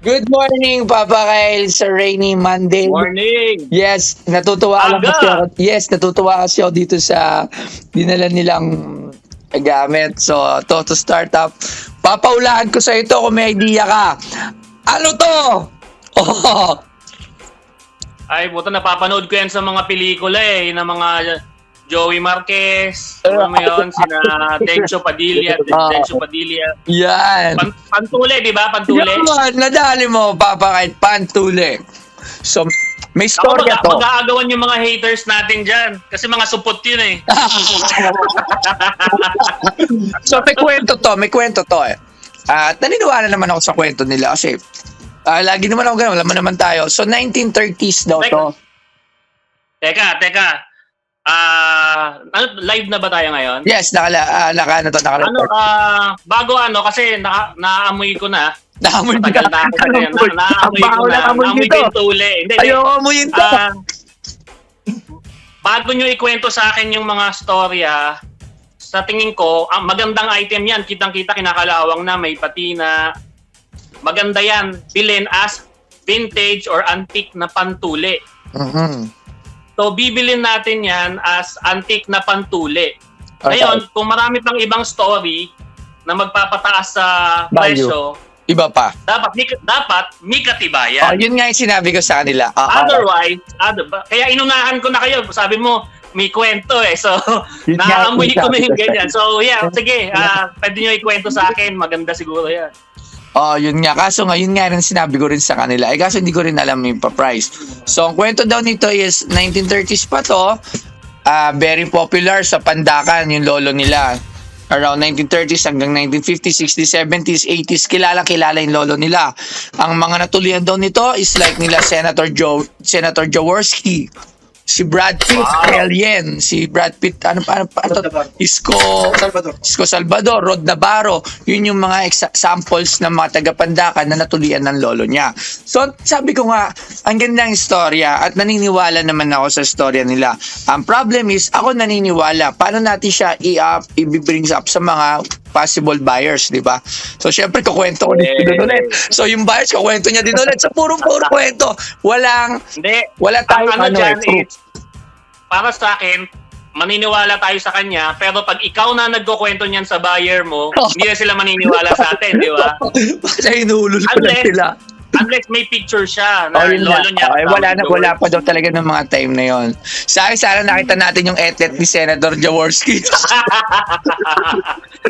Good morning, Papa Kyle, sa rainy Monday. Morning! Yes, natutuwa lang Aga! kasi ako. Yes, natutuwa kasi ako dito sa dinala nilang gamit. So, to start up. Papaulaan ko sa ito kung may idea ka. Ano to? Oh, Ay, buta napapanood ko yan sa mga pelikula ng mga Joey Marquez, ano mo yun, sina Dencio Padilla, yan. Pantule, di ba? Pantule. Yan, nadali mo, Papa Kyle, Pantule. So, may Ako storya to. mag-aagawan yung mga haters natin dyan. Kasi mga supot yun eh. So, may kwento to eh. At naniniwala naman ako sa kwento nila kasi lagi naman ako ganun, laman naman tayo. So, 1930s daw to. Teka. Live na ba tayo ngayon? Yes, naka-report. Bago kasi naamoy ko na. Naamoy Matagal na ako na yan. Naamoy ko na. Naamoy ko yung tuli. Hindi. Ayoko amoyin to. Bago nyo ikwento sa akin yung mga storya, sa tingin ko, magandang item yan. Kitang-kita, kinakalawang na, may patina. Maganda yan. Bilhin as vintage or antique na pantuli. Mm-hmm. So, bibilin natin yan as antique na pantuli. Okay. Ngayon, kung marami pang ibang story na magpapataas sa Value. presyo, Iba pa. dapat may katibayan. Yun nga yung sinabi ko sa kanila. Otherwise, kaya inunahan ko na kayo. Sabi mo, may kwento eh. So, Yun nga, naamoy ko na yung sabi ko ganyan. So, yeah, sige. Pwede nyo ikwento sa akin. Maganda siguro yan. Yun nga. Kaso nga, yun nga rin sinabi ko rin sa kanila. Kaso hindi ko rin alam yung pa-price. So, ang kwento daw nito is 1930s pa to. Very popular sa Pandakan, yung lolo nila. Around 1930s hanggang 1950s, 60s, 70s, 80s, kilala yung lolo nila. Ang mga natulian daw nito is like nila Senator Jaworski, si Brad Pitt, Alien, si Brad Pitt, Isko Salvador, Rod Navarro, yun yung mga samples ng mga taga-Pandakan na natulian ng lolo niya. So, sabi ko nga, ang gandang istorya at naniniwala naman ako sa istorya nila. Ang problem is, ako naniniwala, paano natin siya i-bring up sa mga possible buyers, di ba? So, syempre, kukwento ko din ulit. So, yung buyers, kukwento niya din ulit. So, puro kwento. Wala tayong proof. Para sa akin, maniniwala tayo sa kanya, pero pag ikaw na nagkukwento niyan sa buyer mo, hindi na sila maniniwala sa atin, di ba? Kasi hinuhulol ko lang sila. Unless may picture siya na lolo niya. Wala pa daw talaga ng mga time na yon. Sa akin, sana nakita natin yung etlet ni Senator Jaworski.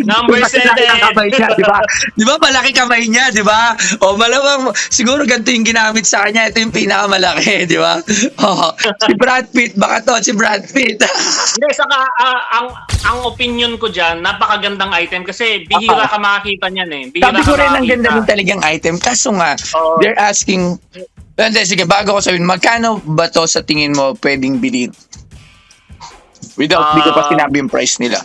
Number 7. Kamay niya, di ba? Di ba, malaki kamay niya, di ba? Malamang, siguro ganito yung ginamit sa kanya. Ito yung pinakamalaki, di ba? Si Brad Pitt, baka to, si Brad Pitt. Hindi, saka ang opinion ko dyan, napakagandang item kasi bihira ka makakita niyan eh. Sabi ko rin ang ganda ng talagang item. Kaso nga, they're asking, sige, bago ko sabihin, magkano ba to sa tingin mo pwedeng bilhin? Without, di ko pa sinabi yung price nila.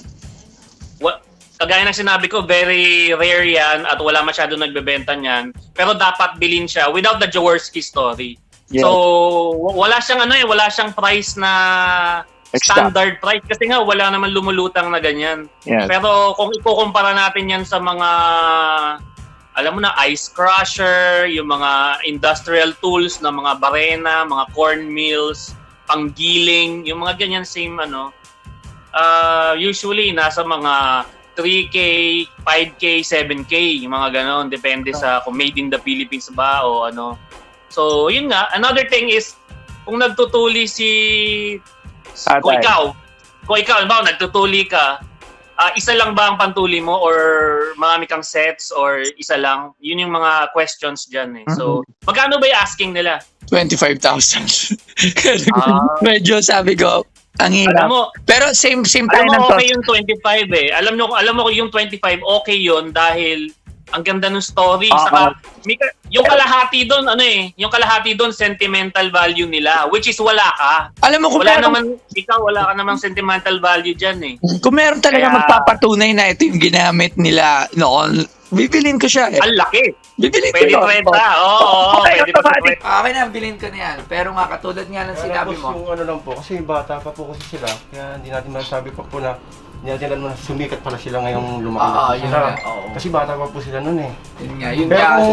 Kagaya ng sinabi ko, very rare yan at wala masyado nagbebenta niyan. Pero dapat bilhin siya without the Jaworski story. Yes. So, wala siyang price na standard price kasi nga wala naman lumulutang na ganyan. Yes. Pero kung ikukumpara natin yan sa mga, alam mo na, ice crusher, yung mga industrial tools na mga barena, mga corn mills, panggiling, yung mga ganyan same usually nasa mga 3K, 5K, 7K, yung mga ganon. Depende sa kung made in the Philippines ba o ano. So, yun nga. Another thing is, kung nagtutuli kung ikaw, nagtutuli ka, isa lang ba ang pantuli mo or marami kang sets or isa lang? Yun yung mga questions dyan eh. So, magkano ba yung asking nila? 25,000. Medyo sabi ko, ang hirap. Pero same time alam ng mo okay yung 25 eh. Alam mo yung 25 okay yun dahil ang ganda ng story. Saka yung kalahati doon yung kalahati doon sentimental value nila which is wala ka. Alam mo kung wala ka namang sentimental value diyan eh. Kung meron talaga magpapatunay na ito yung ginamit nila noon, bibilin ko siya eh. Ang laki. Bibilin Pwede ko. renta. Oo, pwede pa renta. Okay na, bilhin ko na yan. Pero nga, katulad nga ng sinabi mo. Yung lang po, kasi bata pa po kasi sila, kaya hindi natin masasabi pa po na Niyatilan mo na sumikat pala sila ngayong lumaki. Oo, yun Sila. nga, oo. Kasi bata pa po sila nun eh. Yun Pero nga.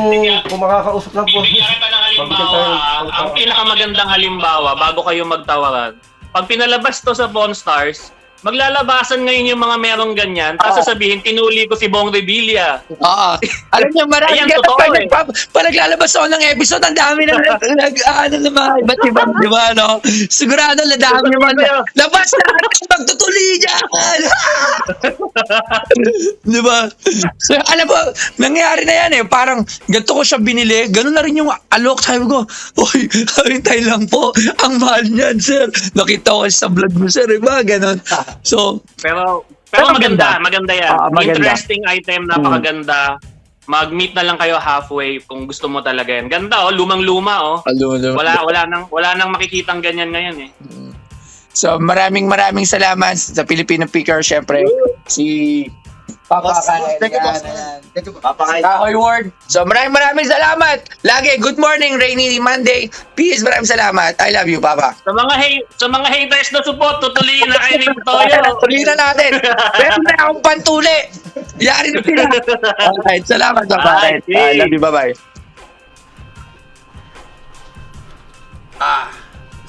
kung makakausap lang po. Bibigyan kita ng Mabigyan halimbawa. tayo. Ang pinakamagandang halimbawa bago kayo magtawaran. Pag pinalabas to sa Pawn Stars, maglalabasan ngayon yung mga merong ganyan. Tapos sasabihin, tinuli ko si Bong Revilla. Oo. Alam niyo, marami Ayan, ka totoo pag naglalabas ako ng episode, ang dami na ano naman, iba't iba, di ba, no? Sigurado, dami naman. Labas na, magtutuli niya! Di ba? So, alam mo, nangyari na yan eh. Parang, ganito ko siya binili, gano'n na rin yung alok. Sabi ko, uy, hintay lang po. Ang mahal niyan, sir. Nakita ko sa vlog mo, sir. Diba? Gano'n. So, Pero Pero maganda yan. Maganda. Interesting item, napakaganda. Mag-meet na lang kayo halfway kung gusto mo talaga yan. Ganda lumang-luma Wala nang makikitang ganyan ngayon eh. So, maraming salamat sa Filipino Picker, syempre. Si Papa Kahoy. Kahoy Ward. So, maraming salamat. Lagi, good morning, rainy Monday. Peace, maraming salamat. I love you, Papa. Sa mga haters na support, tutuliin na kayo ng Toyo. Tuloy na natin. Meron na akong pantuli. Yari na sila. Alright, salamat, Papa. Bye. I love you, bye-bye.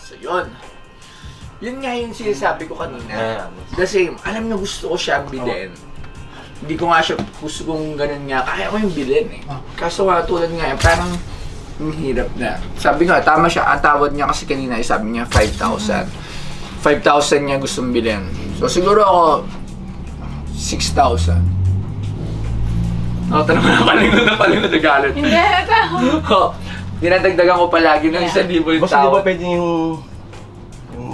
So yun. Yun nga yung sinasabi ko kanina. Kasi, alam niyo, gusto ko siyang bilhin. Hindi ko nga siya gusto kong ganun nga. Kaya ko yung bilhin eh. Kaso nga, tulad nga, parang ang hirap na. Sabi nga, tama siya. Ang tawad niya kasi kanina, sabi niya 5,000. 5,000 niya gustong bilhin. So, siguro ako, 6,000. Tanong mo na palingon na galit. Hindi, ito. Dinadagdagan ko palagi ng 1,000 yung Boss, hindi ba tawad. pwede yung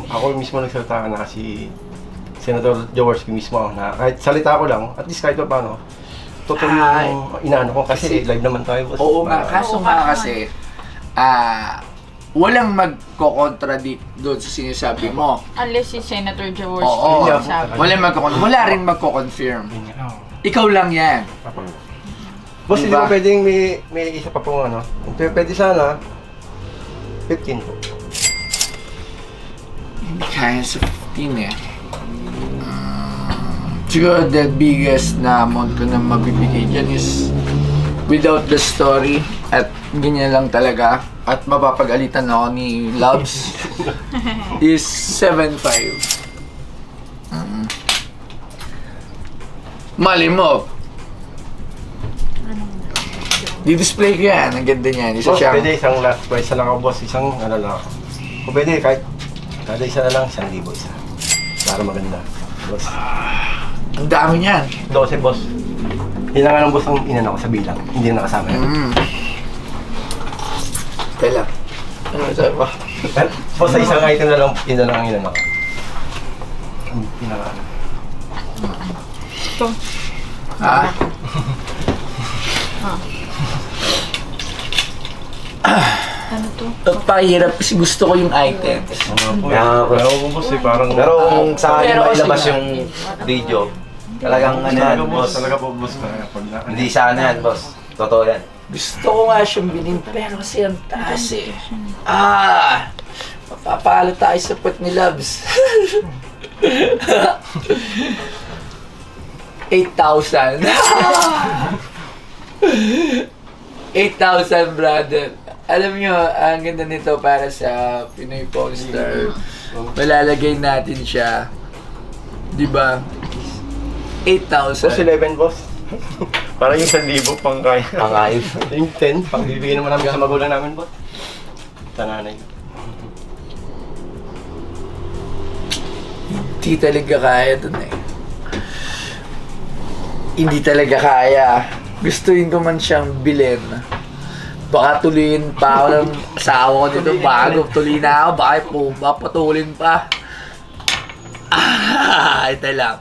ako mismo nagsalita na si Senator Jaworski mismo na kahit salita ko lang, at least kahit pa paano, totoo yung inaano ko kasi live naman tayo. Boss. Oo nga, kaso nga kasi, walang magko-contradict doon sa sinasabi mo. Unless si Senator Jaworski. Oo, sabi. wala rin magko-confirm. Yun nga. Ikaw lang yan. Boss, hindi Diba? ba pwedeng may isa pa pong ano? Pwede sana 15 po. Hindi kaya sa 15 eh. Siguro the biggest na amount ko na mabibigay dyan is without the story at ganyan lang talaga at mapapagalitan ako ni Loves is 7.5. Mali mo. Di-display ko yan. Ang ganda niyan. Isa Boss, siyang... pwede isang last price na lang ako, boss. Isang ano lang ako. Kung pwede, kahit kada isa na lang, 1,000 isa. Para maganda. Boss. Ang dami niyan. 12, boss. Yun na nga lang, boss, ang inan ako sa bilang. Hindi na nakasama yan. Kailan? Ano sabi mo? Boss, sa isang item na lang, yun na lang ang inan ako. Pinaka. Ito. Ha? Ano to? Pahirap kasi gusto ko yung items. Pero kung boss, parang... Pero kung sa akin Pero mailabas kasi yung video, talagang ano yan, boss. Talaga po, boss. Hindi sana yan, boss. Totoo yan. Gusto ko nga siyang bilhin, pero kasi ang taas eh. Mapapalo tayo sa pot ni Loves. 8,000. 8,000, brother. Alam nyo, ang ganda nito para sa Pinoy Pawn Star. Malalagay natin siya. Diba? 8,000. Boss, 11, boss. Parang yung 1,000 pang kaya. Pangayos. Yung 10, pang bibigyan naman namin sa magulang namin, boss. Sa nanay. Hindi talaga kaya dun eh. Hindi talaga kaya. Gustuin ko man siyang bilhin. Baka tuloyin pa ako ng asawa ko dito bago. Tuloy na ako. Baka patulin pa. Ito lang.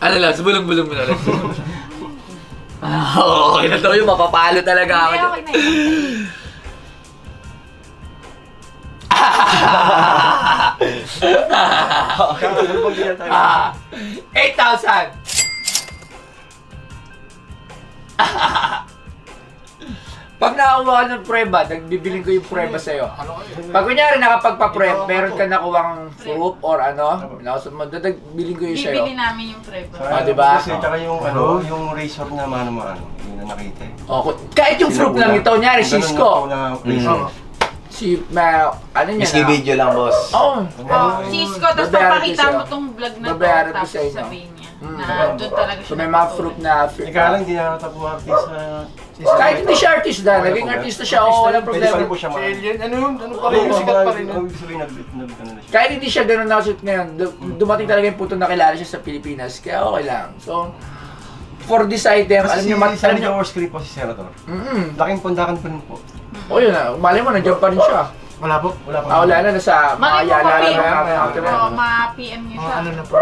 Ano lang, subulong-bulong mo na lang. Okay na to yung mapapalo talaga ako. Hindi, okay na yun. Ano bang ganyan tayo? 8,000! Pag nakakuha ka ng prueba, nagbibiling ko yung prueba sa'yo. Pag kunyari nakapagpa-prep, meron ka nakuwang proof or ano, biling ko yung sa'yo. Bibili namin yung preba. Ah, diba? Kasi tsaka yung yung razor na mano-mano, yun na nakita eh. Kahit yung proof lang ito, kunyari, Cisco. Si, ano niya Miski na? video lang, boss. Oo. Cisco, tapos Babayaran ko papakita sa'yo. mo tong vlog na to, Babayaran ko tapos sa inyo. sabihin niya na doon talaga siya. So may mga proof na... Ika lang, hindi na natapo artist na... Kahit hindi siya artist na, naging artista siya, oo, walang Pwede problema. pa rin po siya Ano yun? Ano pa rin? Sikat pa rin yun. Ibig sabihin, ano na siya. Kahit hindi siya ganun nakasuit ngayon, dumating talaga yung punto na kilala siya sa Pilipinas, kaya okay lang. So, for this item, alam Kasi niyo, si alam niyo, George script po si Senator. mm Laking pundakan pa rin po. O yun na, malay mo, nandiyan pa rin siya. Wala po. Wala pa. Wala na, nasa mga Malay mo, yala ma-PM. na Oo, ma-PM niyo siya. Ano na po?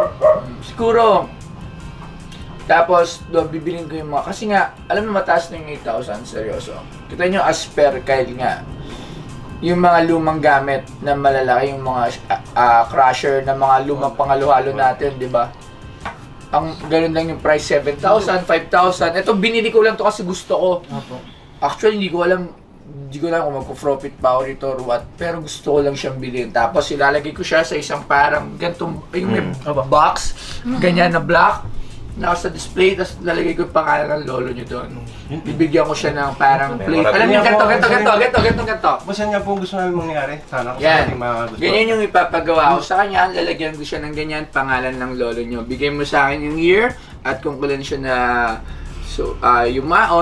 Siguro, tapos, doon, bibiling ko yung mga, kasi nga, alam mo, mataas na yung 8,000, seryoso. Kita nyo, as per Kyle nga, yung mga lumang gamit na malalaki, yung mga crusher na mga lumang pangalo-halo natin, di ba? Ang ganun lang yung price, 7,000, 5,000. Ito, binili ko lang to kasi gusto ko. Actually, hindi ko alam kung magpo-profit pa ako rito or what, pero gusto ko lang siyang bilhin. Tapos ilalagay ko siya sa isang parang gantong, yung may box, ganyan na black, nasa display, tapos lalagay ko yung pangalan ng lolo niyo doon. Bibigyan ko siya ng parang plate. Alam niyo, ganito. Basta niya po gusto namin mangyari. Sana kasi Yan. natin magustuhan. Ganyan yung ipapagawa ko sa kanya. Lalagyan ko siya ng ganyan pangalan ng lolo nyo. Bigay mo sa akin yung year at kung kailan siya na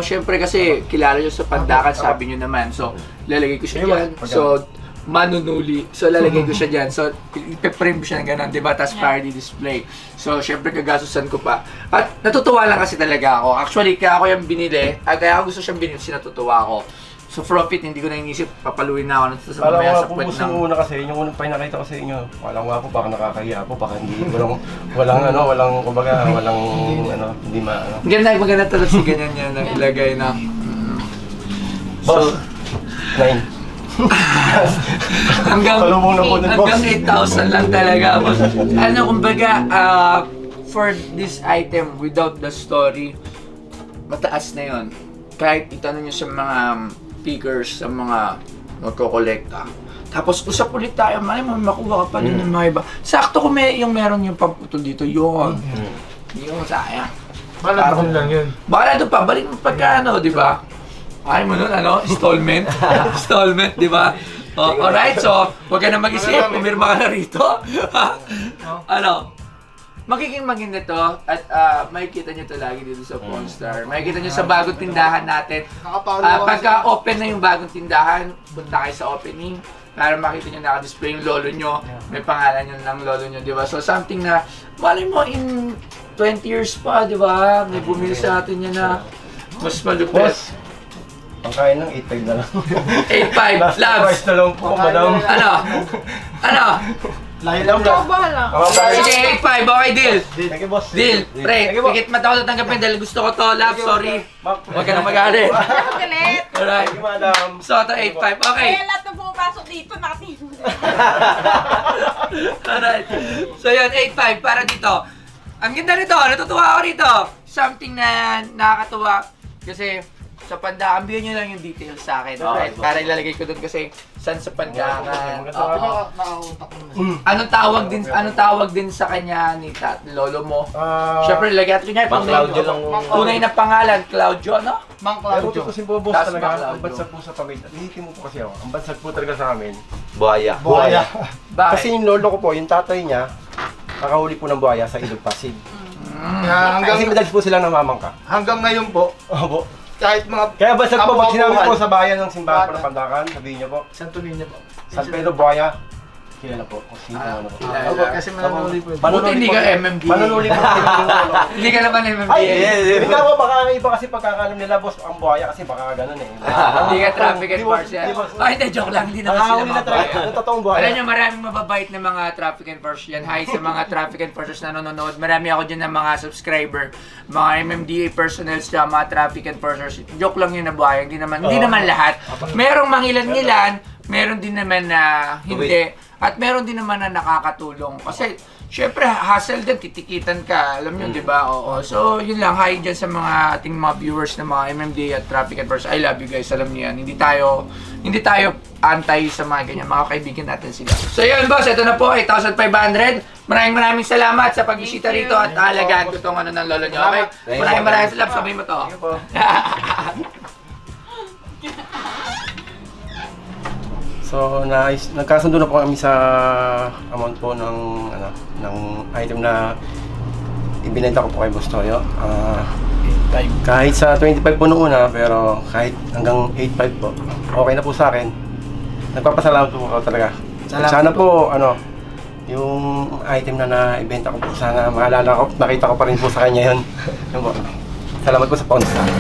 syempre kasi kilala siya sa Pandakan, sabi nyo naman. So, lalagay ko siya dyan. So, manunuli. So, lalagay ko siya dyan. So, ipe-frame ko siya ng ganun, diba? Tapos party display. So, syempre kagasusan ko pa. At natutuwa lang kasi talaga ako. Actually, kaya ako yung binili. Kaya ako gusto siyang binili kasi natutuwa ako. So, profit, hindi ko na inisip, papaluin na ako nito sa Alam mamaya nga sa po puwet gusto ng... mo una kasi, yung unang pinakita ko sa inyo, walang nga po, baka nakakahiya po, baka hindi, walang, kumbaga, hindi Maganda talaga si ganyan yan na ilagay na. Boss, 9. Hanggang Salubong na po ng boss. hanggang 8,000 lang talaga. Boss. Ano, kumbaga, for this item, without the story, mataas na yon. Kahit itanong nyo sa mga pickers, sa mga magkokolekta. Tapos usap ulit tayo, makuha ka pa din ng mga iba. Sakto kung yung meron yung pamputol dito, yun. Yung sayang. Malabang lang yun. Baka na pa, balik mo pagkano, di ba? Ay mo nun, installment. Installment, di ba? Alright, so, huwag ka na mag-isip, pumirma ka na rito. Magiging maganda to at makikita nyo to lagi dito sa Pawnstar. Makikita nyo sa bagong tindahan natin. Pagka open na yung bagong tindahan, punta kayo sa opening para makita nyo naka-display yung lolo nyo. May pangalan yun ng lolo nyo, di ba? So something na, malay mo in 20 years pa, di ba? May bumili sa atin yan na mas malupit. Boss, pangkain ng 8.5 na lang. 8.5, labs! Price na lang po, madam. Ano? Lahi lang, Ikaw bahala. Sige, 8.5, okay, deal. Thank you, boss. Deal, pre, pikit mata ko tatanggapin dahil gusto ko to, lab, sorry. Huwag ka na mag-aari. Galit. Alright. Thank you, madam. So, ito 8.5, okay. Kaya lahat ng pumapasok dito, nakatingin. Alright. So, yun, 8.5 para dito. Ang ganda nito, natutuwa ako rito. Something na nakakatuwa. Kasi, sa Pandakan, bigyan nyo lang yung details sa akin. Okay? Para ilalagay ko doon kasi saan sa Pandakan. Oo. Anong tawag din sa kanya ni lolo mo? Siyempre, lagyan ko niya. Mang Claudio lang. Tunay na pangalan, Claudio, no? Mang Pero Claudio. kasi po, boss, Tas talaga, Mang ang Claudio. bansag po sa Pagayta. Hihitin mo po kasi ako. Ang bansag po talaga sa amin. Buhaya. Buhaya. Bakit? Kasi yung lolo ko po, yung tatay niya, nakahuli po ng buhaya sa Ilog Pasig. Kaya Kasi madalas po silang namamangka. hanggang ngayon po, Opo. kahit mga Kaya basag po, pag sinabi kabubuhan, po sa bayan ng simbahan po ng Pandakan, sabihin niyo po, Santo Niño po. San Pedro Buhaya, kilala po. Kung sino ano po. kilala. Opo, kasi mananuli po yun. Buti hindi ka MMDA. Manunuli po sila ng lolo. Hindi ka naman MMDA. Ay, ikaw baka iba kasi pagkakalam nila, boss, ang buhaya kasi baka ganun eh. Hindi ka traffic enforcer. Di ba? Oh, hindi, joke lang. Hindi naman sila Nakahuli na talaga. mabait. Ang totoong buhaya. Alam nyo, maraming mababait na mga traffic enforcers yan. Hi sa mga traffic enforcers na nanonood. Marami ako dyan ng mga subscriber, mga MMDA personnel sa mga traffic enforcers. Joke lang yun na buhay. Hindi naman lahat. Merong mangilan-ngilan, meron din naman na hindi. At meron din naman na nakakatulong. Kasi, syempre, hassle din, titikitan ka, alam nyo, di ba? Oo. So, yun lang, hi dyan sa mga ating mga viewers na mga MMD at Traffic Adverse. I love you guys, alam nyo yan. Hindi tayo anti sa mga ganyan, mga kaibigan natin sila. So, yun, boss, ito na po, 8,500. Maraming salamat sa pagbisita rito at alagaan ko tong ano ng lolo nyo, okay? Maraming salamat, sabihin mo to. So, nagkasundo na po kami sa amount po ng item na ibinenta ko po kay Boss Toyo. Kahit sa 25 po noong una, pero kahit hanggang 8.5 po, okay na po sa akin. Nagpapasalamat po ako talaga. Sana po, yung item na naibenta ko po, sana maalala ko, nakita ko pa rin po sa kanya yun. Yun po. Salamat po sa Pawnstars.